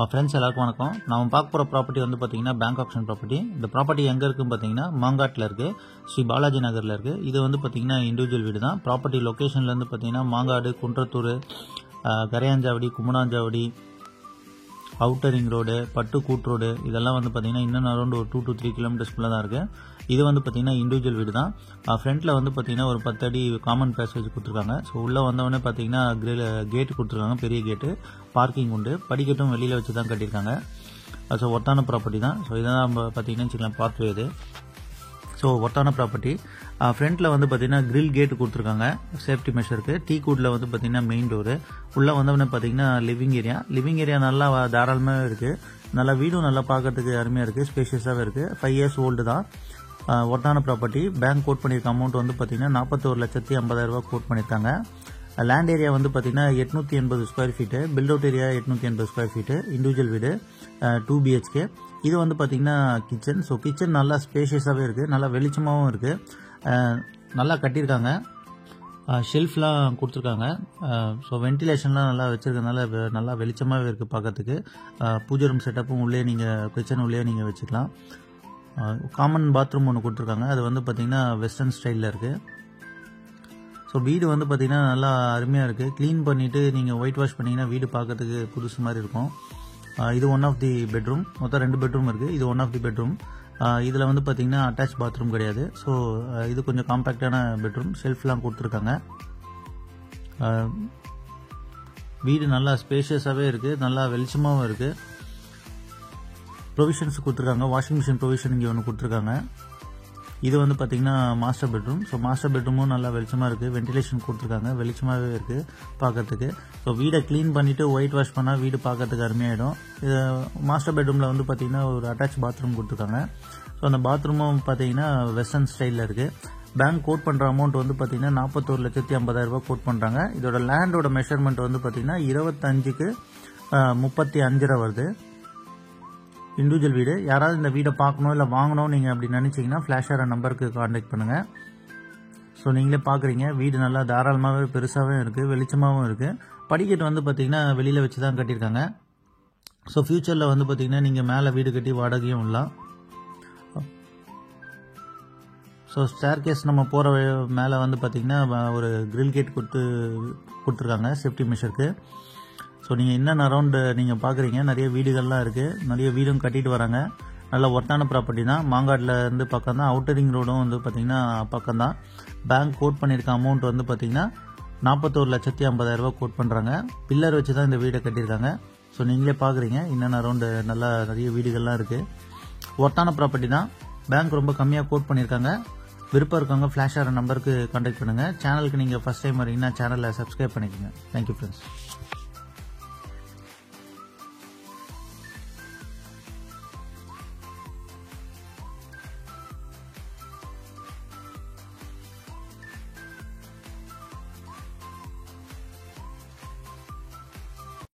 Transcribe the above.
Friends எல்லாருக்கும் வணக்கம். நம்ம பார்க்க போகிற ப்ராப்பர்ட்டி வந்து பார்த்தீங்கன்னா பேங்க் ஆப்ஷன் ப்ராப்பர்ட்டி. இந்த ப்ராப்பர்ட்டி எங்கே இருக்குன்னு பார்த்தீங்கன்னா மாங்காட்டில் இருக்குது, ஸ்ரீ பாலாஜி நகரில் இருக்குது. இது வந்து பார்த்தீங்கன்னா இண்டிவிஜுவல் வீடு தான். ப்ராப்பர்ட்டி லொக்கேஷன்லேருந்து பார்த்தீங்கன்னா Mangadu, Kundrathur, Karayanchavadi, Kumananchavadi, outer ring road, Pattukottai road இதெல்லாம் வந்து பார்த்தீங்கன்னா இன்னும் அரௌண்ட் ஒரு 2 to 3 கிலோமீட்டர்ஸ்க்குள்ளே தான் இருக்குது. இது வந்து பார்த்தீங்கன்னா இண்டிவிஜுவல் வீடு தான். ஃப்ரண்ட்டில் வந்து பார்த்தீங்கன்னா ஒரு 10 அடி காமன் பேசேஜ் கொடுத்துருக்காங்க. ஸோ உள்ளே வந்தவொடனே பார்த்தீங்கன்னா கேட்டு கொடுத்துருக்காங்க, பெரிய கேட்டு, பார்க்கிங் உண்டு, படிக்கட்டும் வெளியில் வச்சு தான் கட்டியிருக்காங்க. ஸோ ஒர்த்தான ப்ராப்பர்ட்டி தான். ஸோ இதான் நம்ம பார்த்தீங்கன்னா வச்சுக்கலாம் பாத்வே இது. ஸோ ஒர்த்தான ப்ராப்பர்ட்டி. ஃப்ரண்ட்டில் வந்து பார்த்தீங்கன்னா கிரில் கேட்டு கொடுத்துருக்காங்க சேஃப்டி மெஷருக்கு. டீ கூட்டில் வந்து பார்த்தீங்கன்னா மெயின் டோரு. உள்ளே வந்தவொடனே பார்த்தீங்கன்னா லிவிங் ஏரியா நல்லா தாராளமாகவே இருக்குது. நல்லா வீடும் நல்லா பார்க்கறதுக்கு அருமையாக இருக்குது, ஸ்பேஷியஸாகவே இருக்குது. 5 years ஓல்டு தான். ஒர்த்தான ப்ராப்பர்ட்டி. பேங்க் கோட் பண்ணியிருக்க அமௌண்ட் வந்து பார்த்தீங்கன்னா 41,50,000 கோட் பண்ணியிருக்காங்க. லேண்ட் ஏரியா வந்து பார்த்தீங்கன்னா 880 square feet, built out area 880 square feet, individual வீடு, 2 BHK. இது வந்து பார்த்தீங்கன்னா கிச்சன். ஸோ கிச்சன் நல்லா ஸ்பேஷியஸாகவே இருக்குது, நல்லா வெளிச்சமாகவும் இருக்குது, நல்லா கட்டியிருக்காங்க, ஷெல்ஃப்லாம் கொடுத்துருக்காங்க. ஸோ வென்டிலேஷன்லாம் நல்லா வச்சுருக்கனால நல்லா வெளிச்சமாகவே இருக்குது பார்க்கறதுக்கு. பூஜை ரூம் செட்டப்பும் உள்ளே நீங்கள் கிச்சன் உள்ளே நீங்கள் வச்சுக்கலாம். காமன் பாத்ரூம் ஒன்று கொடுத்துருக்காங்க, அது வந்து பார்த்தீங்கன்னா வெஸ்டர்ன் ஸ்டைலில் இருக்குது. ஸோ வீடு வந்து பார்த்தீங்கன்னா நல்லா அருமையாக இருக்குது. க்ளீன் பண்ணிவிட்டு நீங்கள் ஒயிட் வாஷ் பண்ணிங்கன்னா வீடு பார்க்கறதுக்கு புதுசு மாதிரி இருக்கும். இது ஒன் ஆஃப் தி பெட்ரூம். மொத்தம் 2 பெட்ரூம் இருக்குது. இது ஒன் ஆஃப் தி பெட்ரூம். இதில் வந்து பார்த்தீங்கன்னா அட்டாச் பாத்ரூம் கிடையாது. ஸோ இது கொஞ்சம் காம்பேக்டான பெட்ரூம். ஷெல்ஃப்லாம் கொடுத்துருக்காங்க. வீடு நல்லா ஸ்பேஷியஸாகவே இருக்குது, நல்லா வெளிச்சமாகவும் இருக்குது. ப்ரொவிஷன்ஸ் கொடுத்துருக்காங்க. வாஷிங் மிஷின் ப்ரொவிஷன் இங்கே ஒன்று கொடுத்துருக்காங்க. இது வந்து பார்த்தீங்கன்னா மாஸ்டர் பெட்ரூம். ஸோ மாஸ்டர் பெட்ரூமும் நல்லா வெளிச்சமாக இருக்குது, வென்டிலேஷன் கொடுத்துருக்காங்க, வெளிச்சமாகவே இருக்குது பார்க்கறதுக்கு. ஸோ வீடை க்ளீன் பண்ணிவிட்டு ஒயிட் வாஷ் பண்ணால் வீடு பார்க்கறதுக்கு அருமையாகிடும். இது மாஸ்டர் பெட்ரூமில் வந்து பார்த்தீங்கன்னா ஒரு அட்டாச் பாத்ரூம் கொடுத்துருக்காங்க. ஸோ அந்த பாத்ரூமும் பார்த்தீங்கன்னா வெஸ்டர்ன் ஸ்டைலில் இருக்குது. பேங்க் கோட் பண்ணுற அமௌண்ட் வந்து பார்த்தீங்கன்னா 41,50,000 கோட் பண்ணுறாங்க. இதோட லேண்டோட மெஷர்மெண்ட் வந்து பார்த்தீங்கன்னா 25க்கு 35 வருது. இண்டிவிஜுவல் வீடு. யாராவது இந்த வீடை பார்க்கணும் இல்லை வாங்கணும் நீங்கள் அப்படி நினச்சிங்கன்னா ஃப்ளாஷார நம்பருக்கு கான்டாக்ட் பண்ணுங்கள். ஸோ நீங்களே பார்க்குறீங்க, வீடு நல்லா தாராளமாகவே பெருசாகவும் இருக்குது, வெளிச்சமாகவும் இருக்குது. படிக்கட்டு வந்து பார்த்திங்கன்னா வெளியில் வச்சு தான் கட்டியிருக்காங்க. ஸோ ஃப்யூச்சரில் வந்து பார்த்திங்கன்னா நீங்கள் மேலே வீடு கட்டி வாடகையும் விடலாம். ஸோ ஸ்டேர் கேஸ் நம்ம போகிற மேலே வந்து பார்த்திங்கன்னா ஒரு கிரில் கேட் கொடுத்துருக்காங்க சேஃப்டி மெஷருக்கு. ஸோ நீங்கள் என்னென்ன அரௌண்டு நீங்கள் பார்க்குறீங்க, நிறைய வீடுகள்லாம் இருக்குது, நிறைய வீடும் கட்டிட்டு வராங்க. நல்ல ஒர்த்தான ப்ராப்பர்ட்டி தான். மாங்காட்டில் இருந்து பக்கம் தான், அவுட்டர் ரிங் ரோடும் வந்து பார்த்திங்கன்னா பக்கம் தான். பேங்க் கோட் பண்ணியிருக்க அமௌண்ட் வந்து பார்த்திங்கன்னா 41,50,000 கோட் பண்ணுறாங்க. பில்லர் வச்சு தான் இந்த வீடை கட்டியிருக்காங்க. ஸோ நீங்களே பார்க்குறீங்க என்னென்ன அரௌண்டு நல்லா நிறைய வீடுகள்லாம் இருக்குது. ஒர்த்தான ப்ராப்பர்ட்டி தான். பேங்க் ரொம்ப கம்மியாக கோட் பண்ணியிருக்காங்க. விருப்பம் இருக்கவங்க ஃப்ளாஷார நம்பருக்கு கான்டாக்ட் பண்ணுங்கள். சேனலுக்கு நீங்கள் ஃபஸ்ட் டைம் வரீங்கன்னா சேனலை சப்ஸ்கிரைப் பண்ணிக்கோங்க. Thank you friends.